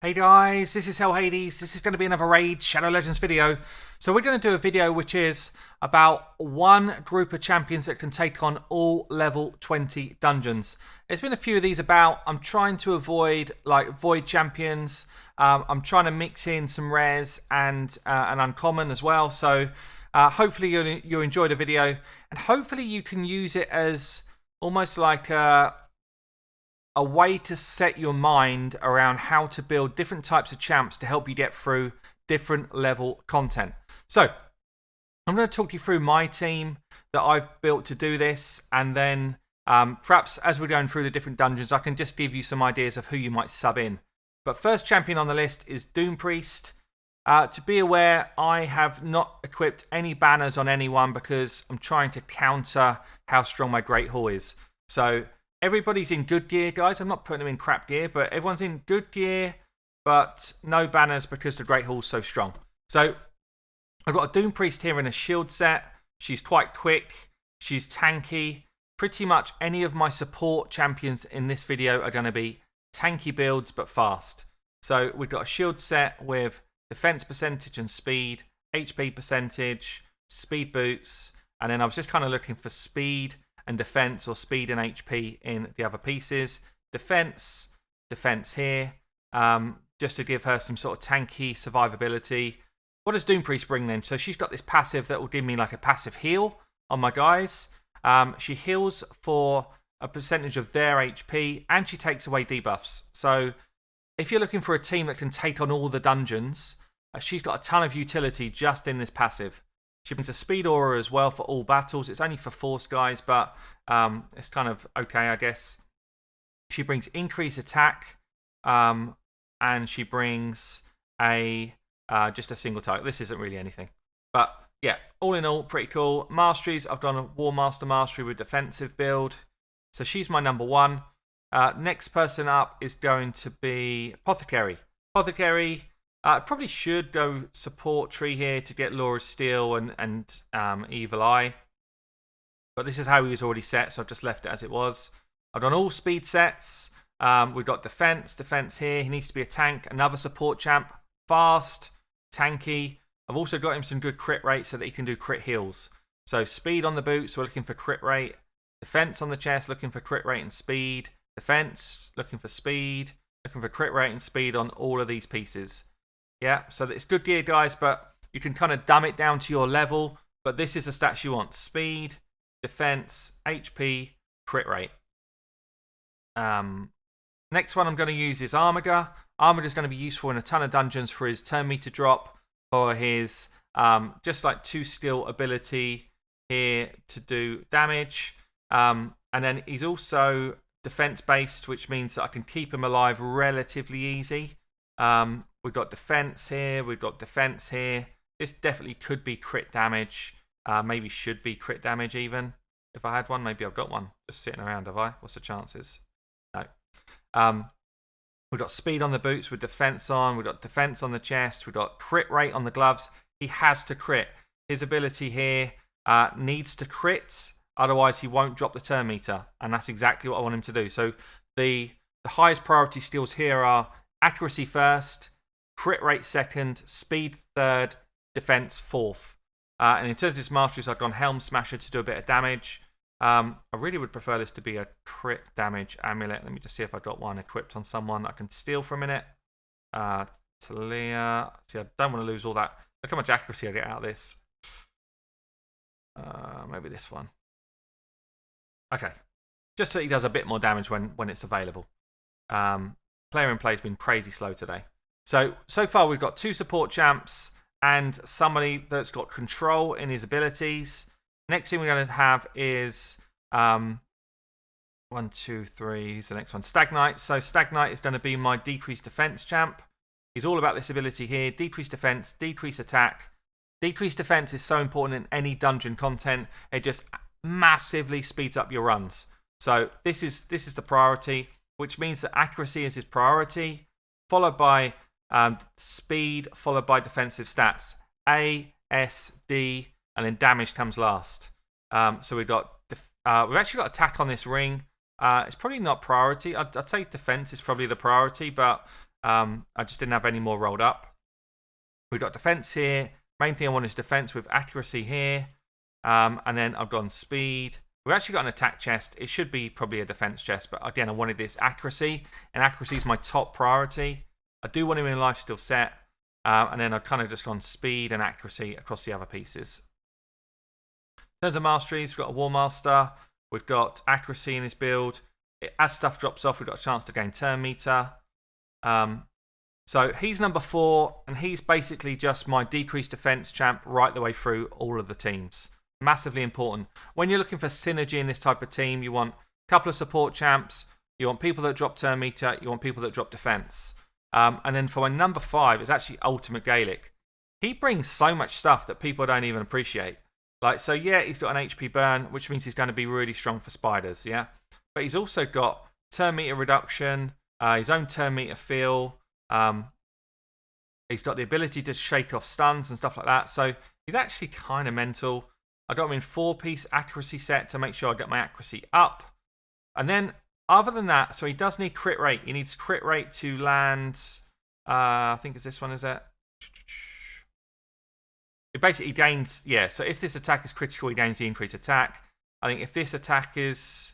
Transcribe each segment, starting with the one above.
Hey guys, this is Hell Hades. This is going to be another Raid Shadow Legends video. So we're going to do a video which is about one group of champions that can take on all level 20 dungeons. There's been a few of these about. I'm trying to avoid like void champions. I'm trying to mix in some rares and an uncommon as well. So hopefully you'll enjoy the video, and hopefully you can use it as almost like a way to set your mind around how to build different types of champs to help you get through different level content. So I'm going to talk you through my team that I've built to do this, and then perhaps as we're going through the different dungeons, I can just give you some ideas of who you might sub in. But first champion on the list is Doom Priest. To be aware, I have not equipped any banners on anyone because I'm trying to counter how strong my Great Hall is. So everybody's in good gear, guys. I'm not putting them in crap gear, but everyone's in good gear, but no banners because the Great Hall's so strong. So I've got a Doom Priest here in a shield set. She's quite quick. She's tanky. Pretty much any of my support champions in this video are going to be tanky builds, but fast. So we've got a shield set with defense percentage and speed, HP percentage, speed boots, and then I was just kind of looking for speed and defense, or speed and HP in the other pieces. Defense here, just to give her some sort of tanky survivability. What does Doom Priest bring then? So she's got this passive that will give me like a passive heal on my guys. She heals for a percentage of their HP, and she takes away debuffs. So if you're looking for a team that can take on all the dungeons, she's got a ton of utility just in this passive. She brings a speed aura as well for all battles. It's only for force guys, but it's kind of okay, I guess. She brings increased attack, and she brings a just a single target. This isn't really anything, but yeah, all in all, pretty cool. Masteries, I've done a War Master Mastery with defensive build, so she's my number one. Next person up is going to be Apothecary. Apothecary. Probably should go support tree here to get Law of Steel and Evil Eye. But this is how he was already set, so I've just left it as it was. I've done all speed sets. We've got defense here. He needs to be a tank. Another support champ. Fast, tanky. I've also got him some good crit rate so that he can do crit heals. So speed on the boots, we're looking for crit rate. Defense on the chest, looking for crit rate and speed. Defense, looking for speed. Looking for crit rate and speed on all of these pieces. Yeah, so it's good gear, guys, but you can kind of dumb it down to your level. But this is the stats you want. Speed, defense, HP, crit rate. Next one I'm going to use is Armiger. Armiger is going to be useful in a ton of dungeons for his turn meter drop, for his just like 2 skill ability here to do damage. And then he's also defense based, which means that I can keep him alive relatively easy. We've got defense here. We've got defense here. This definitely could be crit damage. Maybe should be crit damage even. If I had one, maybe I've got one. Just sitting around, have I? What's the chances? No. We've got speed on the boots with defense on. We've got defense on the chest. We've got crit rate on the gloves. He has to crit. His ability here needs to crit. Otherwise, he won't drop the turn meter. And that's exactly what I want him to do. So the highest priority skills here are accuracy first, crit rate second, speed third, defense fourth. And in terms of his masteries, I've gone Helm Smasher to do a bit of damage. I really would prefer this to be a crit damage amulet. Let me just see if I've got one equipped on someone I can steal for a minute. Talia. See, I don't want to lose all that. Look how much accuracy I get out of this. Maybe this one. Okay. Just so he does a bit more damage when it's available. Player in play has been crazy slow today. So far we've got 2 support champs and somebody that's got control in his abilities. Next thing we're going to have is 1, 2, 3. Who's the next one? Stag Knight. So Stag Knight is going to be my decreased defense champ. He's all about this ability here: decreased defense, decreased attack. Decreased defense is so important in any dungeon content. It just massively speeds up your runs. So this is the priority, which means that accuracy is his priority, followed by speed, followed by defensive stats. A, S, D, and then damage comes last. So we've actually got attack on this ring. It's probably not priority. I'd say defense is probably the priority, but I just didn't have any more rolled up. We've got defense here. Main thing I want is defense with accuracy here. And then I've gone speed. We've actually got an attack chest. It should be probably a defense chest, but again, I wanted this accuracy, and accuracy is my top priority. I do want him in lifesteal set, and then I've kind of just gone speed and accuracy across the other pieces. In terms of masteries, we've got a War Master. We've got accuracy in his build. As stuff drops off, we've got a chance to gain turn meter. So he's number 4, and he's basically just my decreased defense champ right the way through all of the teams. Massively important. When you're looking for synergy in this type of team, you want a couple of support champs, you want people that drop turn meter, you want people that drop defense. And then for my number 5, it's actually Ultimate Gaelic. He brings so much stuff that people don't even appreciate. Like, so yeah, he's got an HP burn, which means he's going to be really strong for spiders, yeah? But he's also got turn meter reduction, his own turn meter feel. He's got the ability to shake off stuns and stuff like that. So he's actually kind of mental. I got him in 4-piece accuracy set to make sure I get my accuracy up. And then, other than that, so he does need crit rate. He needs crit rate to land, I think it's this one, is it? It basically gains, yeah, so if this attack is critical, he gains the increased attack. I think if this attack is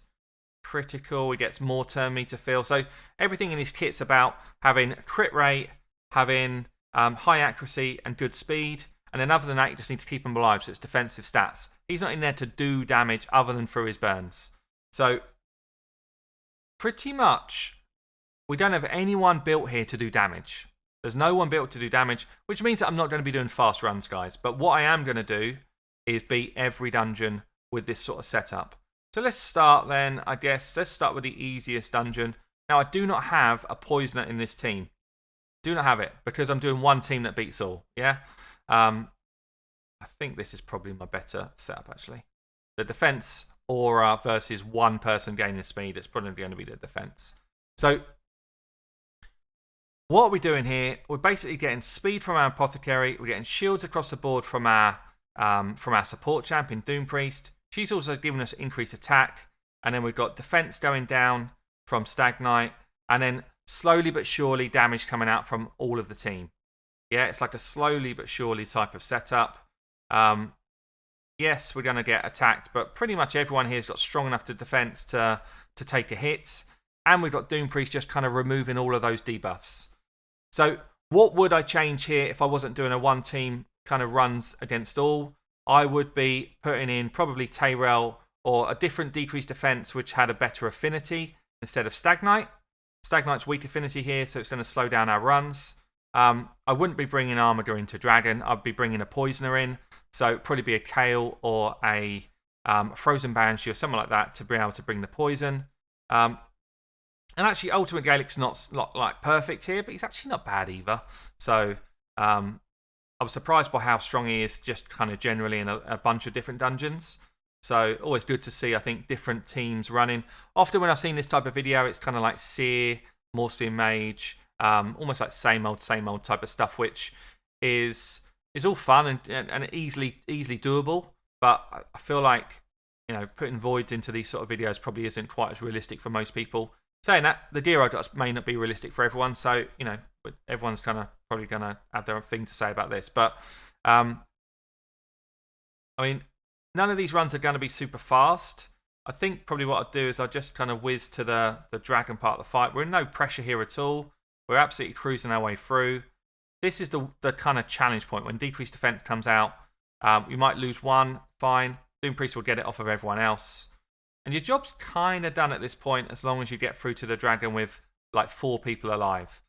critical, he gets more turn meter feel. So everything in his kit's about having crit rate, having high accuracy and good speed. And then other than that, you just need to keep him alive, so it's defensive stats. He's not in there to do damage other than through his burns. So, pretty much, we don't have anyone built here to do damage. There's no one built to do damage, which means that I'm not going to be doing fast runs, guys. But what I am going to do is beat every dungeon with this sort of setup. So let's start then, I guess. Let's start with the easiest dungeon. Now, I do not have a poisoner in this team. Do not have it, because I'm doing one team that beats all, yeah? I think this is probably my better setup, actually. The defense aura versus one person gaining speed. It's probably going to be the defense. So, what are we doing here? We're basically getting speed from our apothecary. We're getting shields across the board from our support champ in Doom Priest. She's also giving us increased attack. And then we've got defense going down from Stag Knight. And then slowly but surely damage coming out from all of the team. Yeah, it's like a slowly but surely type of setup. Yes, we're going to get attacked, but pretty much everyone here has got strong enough to defense to take a hit. And we've got Doom Priest just kind of removing all of those debuffs. So what would I change here if I wasn't doing a one-team kind of runs against all? I would be putting in probably Tyrell or a different decreased defense which had a better affinity instead of Stag Knight. Stag Knight's weak affinity here, so it's going to slow down our runs. I wouldn't be bringing Armager into Dragon. I'd be bringing a Poisoner in. So it'd probably be a Kale or a Frozen Banshee or something like that to be able to bring the poison. And actually, Ultimate Gaelic's not like perfect here, but he's actually not bad either. So I was surprised by how strong he is just kind of generally in a bunch of different dungeons. So always good to see, I think, different teams running. Often when I've seen this type of video, it's kind of like Seer, Morsian Mage, almost like same old type of stuff, which is all fun and easily doable. But I feel like, you know, putting voids into these sort of videos probably isn't quite as realistic for most people. Saying that, the gear I got may not be realistic for everyone, so, you know, everyone's kind of probably going to have their own thing to say about this. But, I mean, none of these runs are going to be super fast. I think probably what I'll do is I'll just kind of whiz to the dragon part of the fight. We're in no pressure here at all. We're absolutely cruising our way through. This is the kind of challenge point. When decreased defense comes out, you might lose one, fine. Doom Priest will get it off of everyone else. And your job's kind of done at this point as long as you get through to the dragon with like 4 people alive.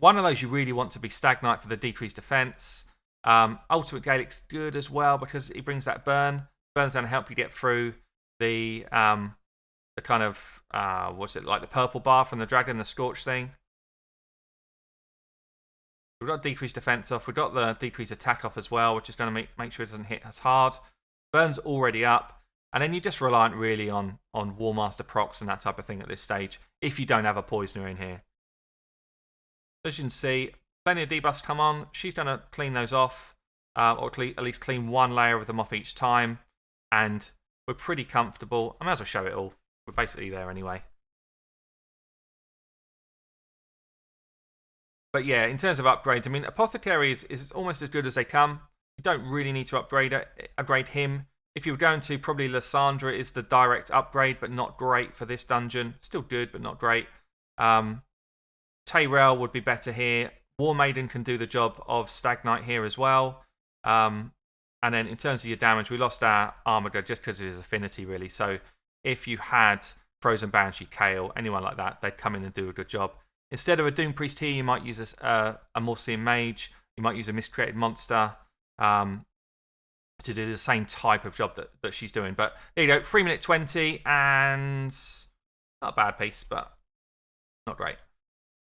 One of those you really want to be Stag Knight for the decreased defense. Ultimate Gaelic's good as well because he brings that burn. Burn's going to help you get through the kind of, what's it, like the purple bar from the dragon, the scorch thing. We've got decreased defense off. We've got the decreased attack off as well, which is going to make sure it doesn't hit as hard. Burn's already up. And then you're just reliant really on War Master procs and that type of thing at this stage, if you don't have a Poisoner in here. As you can see, plenty of debuffs come on. She's going to clean those off, or at least clean one layer of them off each time. And we're pretty comfortable. I might as well show it all. We're basically there anyway. But yeah, in terms of upgrades, I mean, Apothecary is almost as good as they come. You don't really need to upgrade him. If you were going to, probably Lysandra is the direct upgrade, but not great for this dungeon. Still good, but not great. Tyrell would be better here. War Maiden can do the job of Stag Knight here as well. And then in terms of your damage, we lost our Armiger just because of his affinity, really. So if you had Frozen Banshee, Kale, anyone like that, they'd come in and do a good job. Instead of a Doom Priest here, you might use a Morsian Mage. You might use a Miscreated Monster to do the same type of job that she's doing. But there you go, 3 minute 20, and not a bad piece, but not great.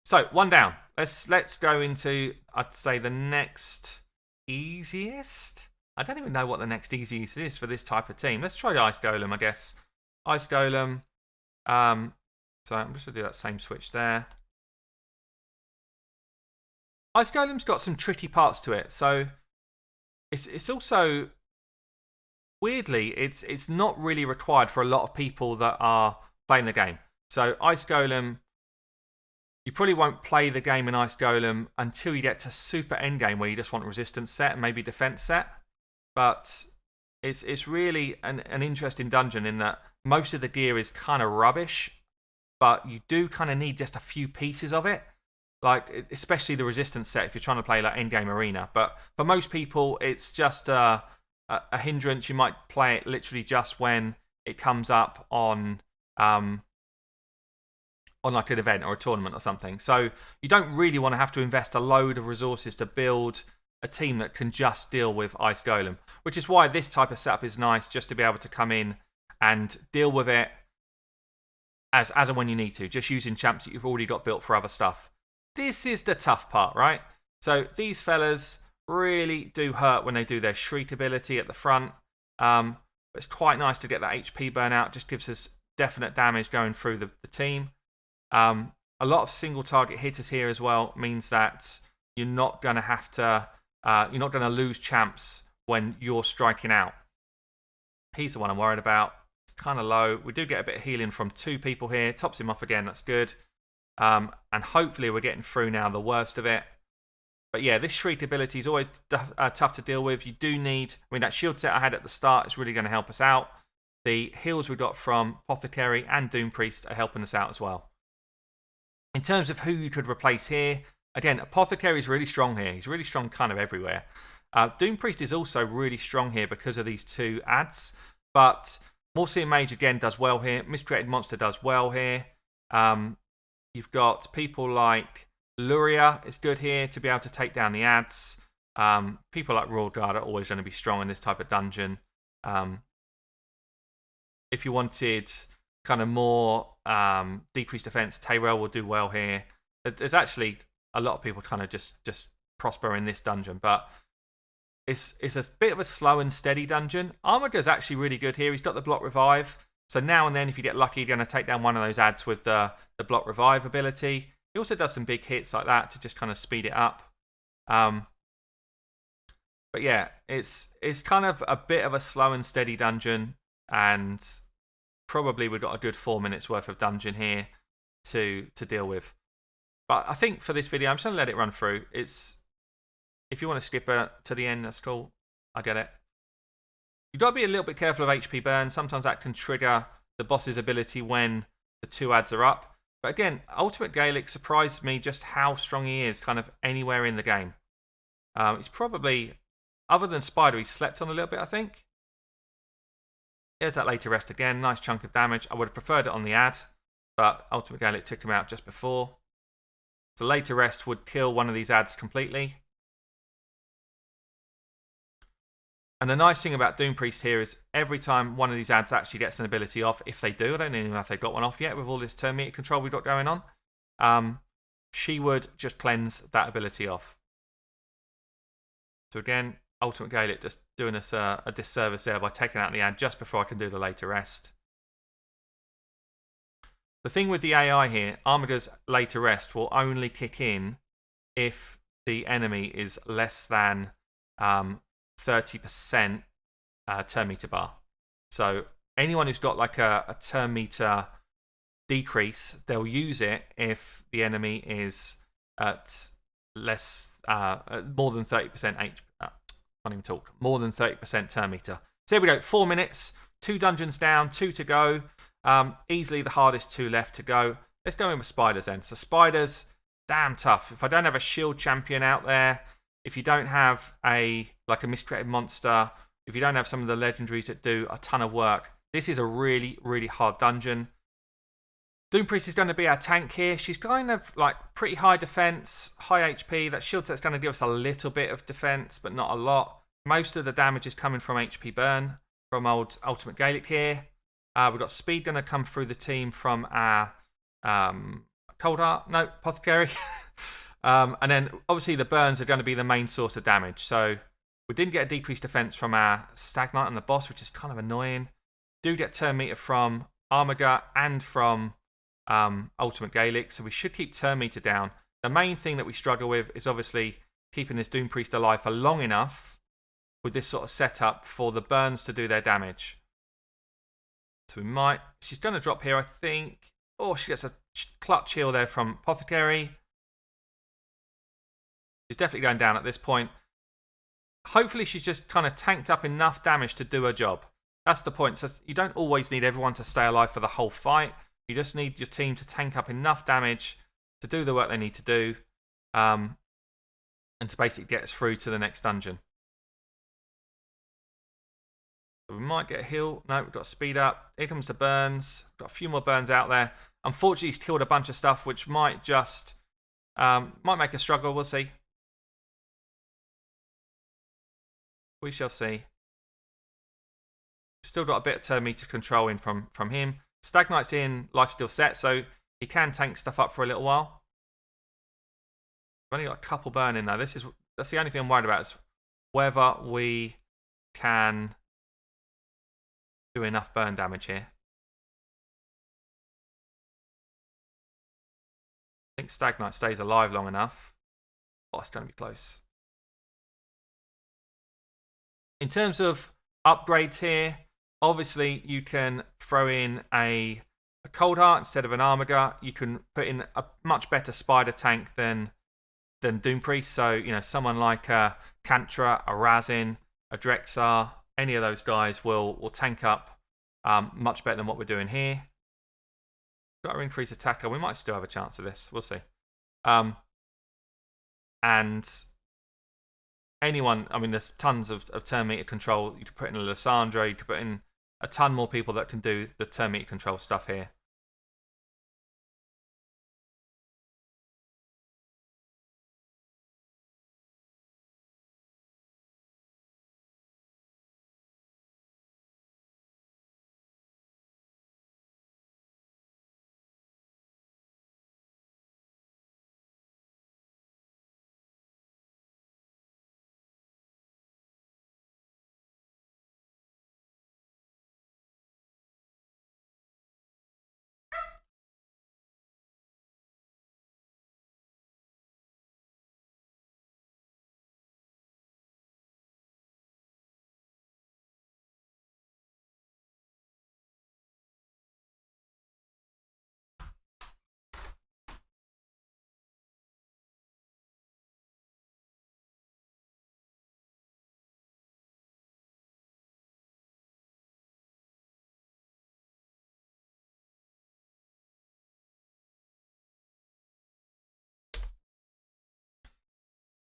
So, one down. Let's go into, I'd say, the next easiest. I don't even know what the next easiest is for this type of team. Let's try the Ice Golem, I guess. Ice Golem. So I'm just going to do that same switch there. Ice Golem's got some tricky parts to it. So it's also, weirdly, it's not really required for a lot of people that are playing the game. So Ice Golem, you probably won't play the game in Ice Golem until you get to super endgame where you just want resistance set and maybe defense set. But it's really an interesting dungeon in that most of the gear is kind of rubbish, but you do kind of need just a few pieces of it. Like, especially the resistance set if you're trying to play like endgame arena. But for most people, it's just a hindrance. You might play it literally just when it comes up on like an event or a tournament or something. So you don't really want to have to invest a load of resources to build a team that can just deal with Ice Golem, which is why this type of setup is nice, just to be able to come in and deal with it as and when you need to, just using champs that you've already got built for other stuff. This is the tough part, right? So these fellas really do hurt when they do their Shriek ability at the front. But it's quite nice to get that HP burn out, just gives us definite damage going through the team. A lot of single target hitters here as well means that you're not going to have to, you're not going to lose champs when you're striking out. He's the one I'm worried about. It's kind of low. We do get a bit of healing from 2 people here. Tops him off again. That's good. And hopefully we're getting through now the worst of it. But yeah, this Shriek ability is always tough to deal with. You do need, I mean, that shield set I had at the start is really going to help us out. The heals we got from Apothecary and Doom Priest are helping us out as well. In terms of who you could replace here, again, Apothecary is really strong here. He's really strong kind of everywhere. Doom Priest is also really strong here because of these 2 adds. But Morsian Mage, again, does well here. Miscreated Monster does well here. You've got people like Luria is good here to be able to take down the adds. People like Royal Guard are always going to be strong in this type of dungeon. If you wanted kind of more decreased defense, Tyrell will do well here. There's actually a lot of people kind of just prosper in this dungeon, but it's a bit of a slow and steady dungeon. Armiger's actually really good here. He's got the block revive, so now and then if you get lucky, you're going to take down one of those adds with the block revive ability. He also does some big hits like that to just kind of speed it up. But yeah, it's kind of a bit of a slow and steady dungeon, and probably we've got a good 4 minutes worth of dungeon here to deal with. But I think for this video, I'm just going to let it run through. If you want to skip it to the end, that's cool. I get it. You've got to be a little bit careful of HP burn. Sometimes that can trigger the boss's ability when the 2 adds are up. But again, Ultimate Gaelic surprised me just how strong he is kind of anywhere in the game. He's probably, other than Spider, he slept on a little bit, I think. Here's that later rest again. Nice chunk of damage. I would have preferred it on the ad, but Ultimate Gaelic took him out just before. So later rest would kill one of these ads completely. And the nice thing about Doom Priest here is every time one of these ads actually gets an ability off, if they do, I don't even know if they've got one off yet with all this turn meter control we've got going on, she would just cleanse that ability off. So again, Ultimate Gaelic just doing us a disservice there by taking out the ad just before I can do the later rest. The thing with the AI here, Armiger's later rest will only kick in if the enemy is less than 30% turn meter bar. So anyone who's got like a turn meter decrease, they'll use it if the enemy is at less, more than 30% HP. Can't even talk. More than 30% turn meter. So here we go. 4 minutes. 2 dungeons down. 2 to go. Easily the hardest 2 left to go. Let's go in with spiders then. So spiders, damn tough. If I don't have a shield champion out there, if you don't have a miscreated monster, if you don't have some of the legendaries that do a ton of work, this is a really, really hard dungeon. Doom Priest is going to be our tank here. She's kind of like pretty high defense, high HP. That shield set's going to give us a little bit of defense, but not a lot. Most of the damage is coming from HP burn from old Ultimate Gaelic here. We've got speed going to come through the team from our Apothecary. And then obviously the burns are going to be the main source of damage. So we didn't get a decreased defense from our Stag Knight on the boss, which is kind of annoying. Do get turn meter from Armiger and from Ultimate Gaelic, so we should keep turn meter down. The main thing that we struggle with is obviously keeping this Doom Priest alive for long enough with this sort of setup for the burns to do their damage. So we might... She's going to drop here, I think. Oh, she gets a clutch heal there from Apothecary. She's definitely going down at this point. Hopefully she's just kind of tanked up enough damage to do her job. That's the point. So you don't always need everyone to stay alive for the whole fight. You just need your team to tank up enough damage to do the work they need to do, and to basically get us through to the next dungeon. So we might get a heal. No, we've got to speed up. Here comes the burns. We've got a few more burns out there. Unfortunately, he's killed a bunch of stuff, which might just might make a struggle. We'll see. We shall see. Still got a bit of turn meter control in from him. Stag Knight's in life still set, so he can tank stuff up for a little while. We've only got a couple burning though. That's the only thing I'm worried about, is whether we can do enough burn damage here. I think Stag Knight stays alive long enough. Oh, it's going to be close. In terms of upgrades here, obviously you can throw in a Cold Heart instead of an Armiger. You can put in a much better spider tank than Doom Priest. So, you know, someone like a Kantra, a Razin, a Drexar, any of those guys will tank up much better than what we're doing here. Got our increased attacker. We might still have a chance of this. We'll see. And anyone, I mean, there's tons of turn meter control. You could put in a Lysandra, you could put in a ton more people that can do the turn meter control stuff here.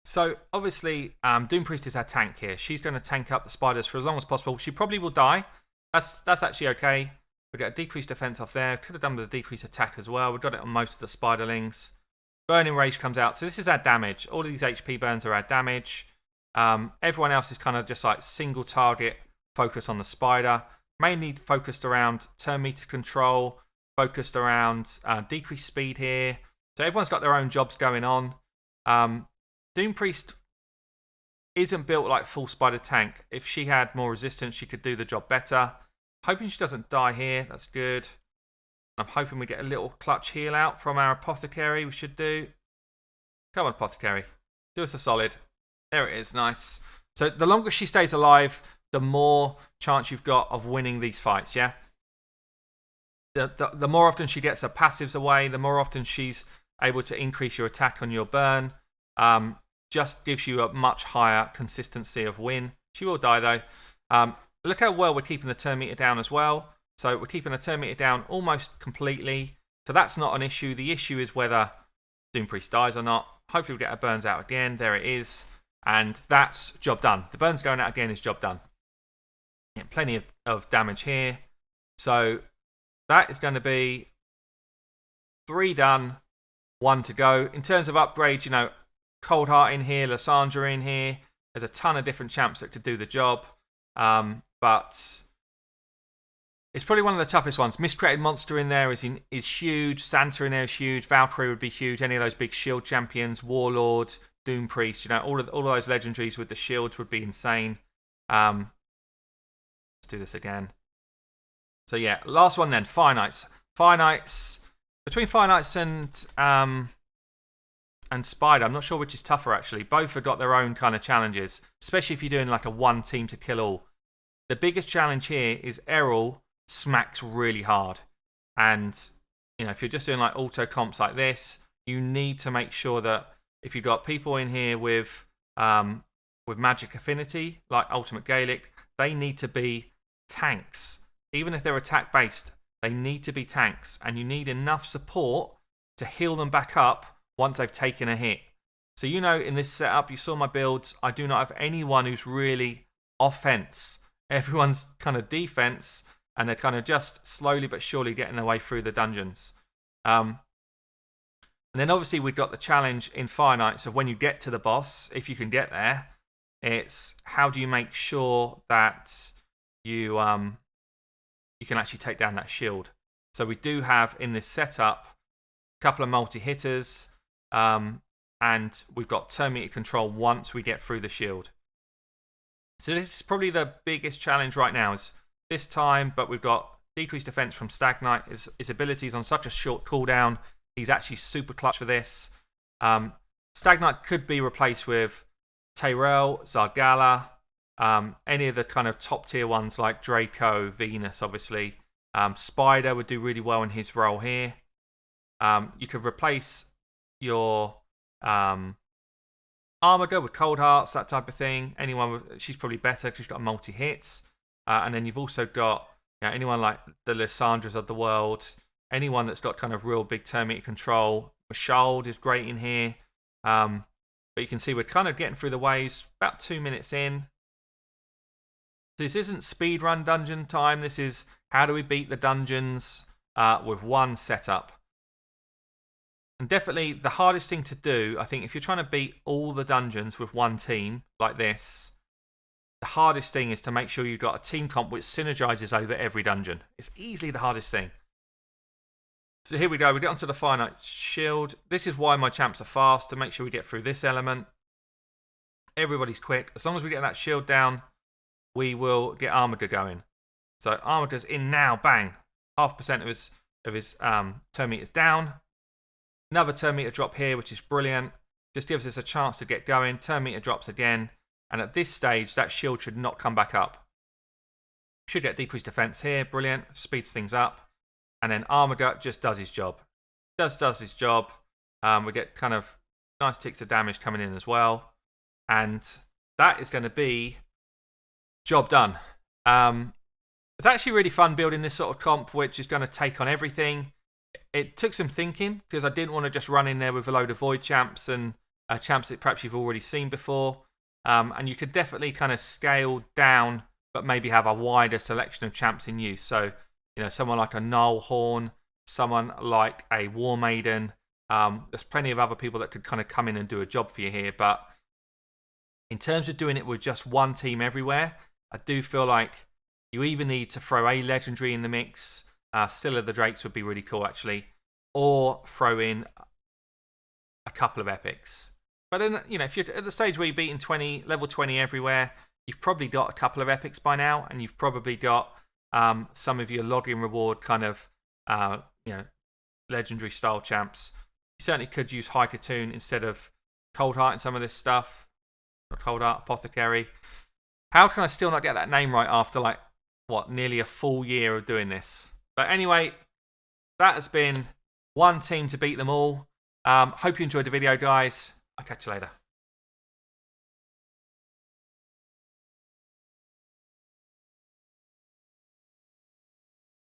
So obviously, Doom Priest is our tank here. She's going to tank up the spiders for as long as possible. She probably will die. That's actually okay. We get a decreased defense off there. Could have done with a decreased attack as well. We've got it on most of the spiderlings. Burning Rage comes out. So this is our damage. All of these HP burns are our damage. Everyone else is kind of just like single target focus on the spider. Mainly focused around turn meter control. Focused around decreased speed here. So everyone's got their own jobs going on. Doom Priest isn't built like full spider tank. If she had more resistance, she could do the job better. Hoping she doesn't die here. That's good. I'm hoping we get a little clutch heal out from our Apothecary. We should do. Come on, Apothecary. Do us a solid. There it is. Nice. So the longer she stays alive, the more chance you've got of winning these fights, yeah? The more often she gets her passives away, the more often she's able to increase your attack on your burn. just gives you a much higher consistency of win. She will die though. Look how well we're keeping the turn meter down as well. So we're keeping the turn meter down almost completely. So that's not an issue. The issue is whether Doom Priest dies or not. Hopefully we get our burns out again. There it is. And that's job done. The burns going out again is job done. Yeah, plenty of damage here. So that is going to be 3 done, 1 to go. In terms of upgrades, you know, Cold Heart in here, Lysandra in here. There's a ton of different champs that could do the job. But it's probably one of the toughest ones. Miscreated Monster in there is huge. Santa in there is huge. Valkyrie would be huge. Any of those big shield champions. Warlord, Doom Priest. You know, all of those legendaries with the shields would be insane. Let's do this again. So yeah, last one then. Fire Knights. Fire Knights. Between Fire Knights and Spider, I'm not sure which is tougher actually. Both have got their own kind of challenges, especially if you're doing like a one team to kill all. The biggest challenge here is Errol smacks really hard, and you know, if you're just doing like auto comps like this, you need to make sure that if you've got people in here with magic affinity like Ultimate Gaelic, they need to be tanks. Even if they're attack based, they need to be tanks, and you need enough support to heal them back up once they've taken a hit. So you know, in this setup, you saw my builds, I do not have anyone who's really offense. Everyone's kind of defense, and they're kind of just slowly but surely getting their way through the dungeons. And then obviously we've got the challenge in Fire Knights of when you get to the boss, if you can get there, it's how do you make sure that you can actually take down that shield. So we do have in this setup a couple of multi-hitters, and we've got turn meter control once we get through the shield. So this is probably the biggest challenge right now is this time, but we've got decreased defense from Stag Knight. His abilities on such a short cooldown. He's actually super clutch for this. Stag Knight could be replaced with Tyrell, Zargala, any of the kind of top tier ones like Draco, Venus, obviously. Spider would do really well in his role here. You could replace your Armada with Cold Hearts, that type of thing. She's probably better because she's got multi-hits. And then you've also got anyone like the Lysandras of the world, anyone that's got kind of real big turn meter control. Mashald is great in here. But you can see we're kind of getting through the waves, about 2 minutes in. This isn't speedrun dungeon time. This is how do we beat the dungeons with one setup. And definitely the hardest thing to do, I think, if you're trying to beat all the dungeons with one team like this, the hardest thing is to make sure you've got a team comp which synergizes over every dungeon. It's easily the hardest thing. So here we go. We get onto the Fire Knight shield. This is why my champs are fast, to make sure we get through this element. Everybody's quick. As long as we get that shield down, we will get Armada going. So Armada's in now. Bang. 0.5% of his turn meters down. Another turn meter drop here, which is brilliant. Just gives us a chance to get going. Turn meter drops again. And at this stage, that shield should not come back up. Should get decreased defense here. Brilliant. Speeds things up. And then Armada just does his job. Does his job. We get kind of nice ticks of damage coming in as well. And that is going to be job done. It's actually really fun building this sort of comp, which is going to take on everything. It took some thinking, because I didn't want to just run in there with a load of Void champs and champs that perhaps you've already seen before. And you could definitely kind of scale down, but maybe have a wider selection of champs in use. So, you know, someone like a Null Horn, someone like a War Maiden. There's plenty of other people that could kind of come in and do a job for you here. But in terms of doing it with just one team everywhere, I do feel like you either need to throw a legendary in the mix. Still of the Drakes would be really cool, actually. Or throw in a couple of epics. But then, you know, if you're at the stage where you're beating level 20 everywhere, you've probably got a couple of epics by now, and you've probably got some of your login reward kind of, legendary style champs. You certainly could use Hykertoon instead of Cold Heart in some of this stuff. Not Cold Heart, Apothecary. How can I still not get that name right after, nearly a full year of doing this? But anyway, that has been one team to beat them all. Hope you enjoyed the video, guys. I'll catch you later.